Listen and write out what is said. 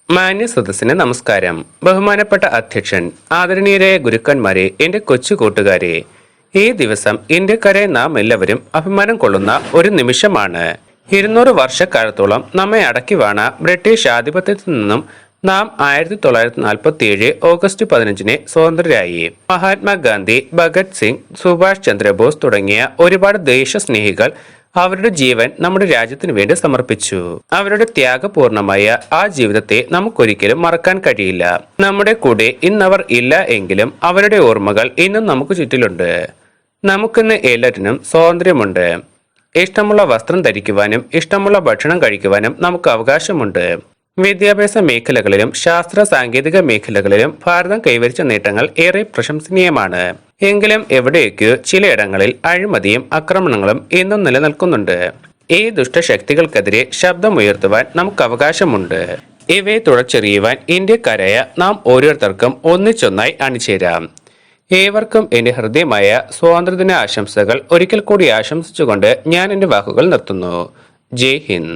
മാന്യ സദസ്സിന് നമസ്കാരം. ബഹുമാനപ്പെട്ട അധ്യക്ഷൻ, ആദരണീയരായ ഗുരുക്കന്മാരെ, എന്റെ കൊച്ചു കൂട്ടുകാരെ, ഈ ദിവസം ഇന്ത്യക്കാരെ നാം എല്ലാവരും അഭിമാനം കൊള്ളുന്ന ഒരു നിമിഷമാണ്. 200 വർഷക്കാലത്തോളം നമ്മെ അടക്കി വാണ ബ്രിട്ടീഷ് ആധിപത്യത്തിൽ നിന്നും നാം 1947 ഓഗസ്റ്റ് 15 സ്വതന്ത്രരായി. മഹാത്മാഗാന്ധി, ഭഗത് സിംഗ്, സുഭാഷ് ചന്ദ്രബോസ് തുടങ്ങിയ ഒരുപാട് ദേശസ്നേഹികൾ അവരുടെ ജീവൻ നമ്മുടെ രാജ്യത്തിന് വേണ്ടി സമർപ്പിച്ചു. അവരുടെ ത്യാഗപൂർണമായ ആ ജീവിതത്തെ നമുക്കൊരിക്കലും മറക്കാൻ കഴിയില്ല. നമ്മുടെ കൂടെ ഇന്നവർ ഇല്ല എങ്കിലും അവരുടെ ഓർമ്മകൾ ഇന്നും നമുക്ക് ചുറ്റിലുണ്ട്. നമുക്കിന്ന് എല്ലാറ്റിനും സ്വാതന്ത്ര്യമുണ്ട്. ഇഷ്ടമുള്ള വസ്ത്രം ധരിക്കുവാനും ഇഷ്ടമുള്ള ഭക്ഷണം കഴിക്കുവാനും നമുക്ക് അവകാശമുണ്ട്. വിദ്യാഭ്യാസ മേഖലകളിലും ശാസ്ത്ര സാങ്കേതിക മേഖലകളിലും ഭാരതം കൈവരിച്ച നേട്ടങ്ങൾ ഏറെ പ്രശംസനീയമാണ്. എങ്കിലും എവിടെയൊക്കെയോ ചിലയിടങ്ങളിൽ അഴിമതിയും ആക്രമണങ്ങളും ഇന്നും നിലനിൽക്കുന്നുണ്ട്. ഈ ദുഷ്ടശക്തികൾക്കെതിരെ ശബ്ദമുയർത്തുവാൻ നമുക്ക് അവകാശമുണ്ട്. ഇവയെ തുടച്ചെറിയുവാൻ ഇന്ത്യക്കാരായ നാം ഓരോരുത്തർക്കും ഒന്നിച്ചൊന്നായി അണിചേരാം. ഏവർക്കും എന്റെ ഹൃദയമായ സ്വാതന്ത്ര്യദിന ആശംസകൾ ഒരിക്കൽ കൂടി ആശംസിച്ചുകൊണ്ട് ഞാൻ എന്റെ വാക്കുകൾ നിർത്തുന്നു. ജയ് ഹിന്ദ്.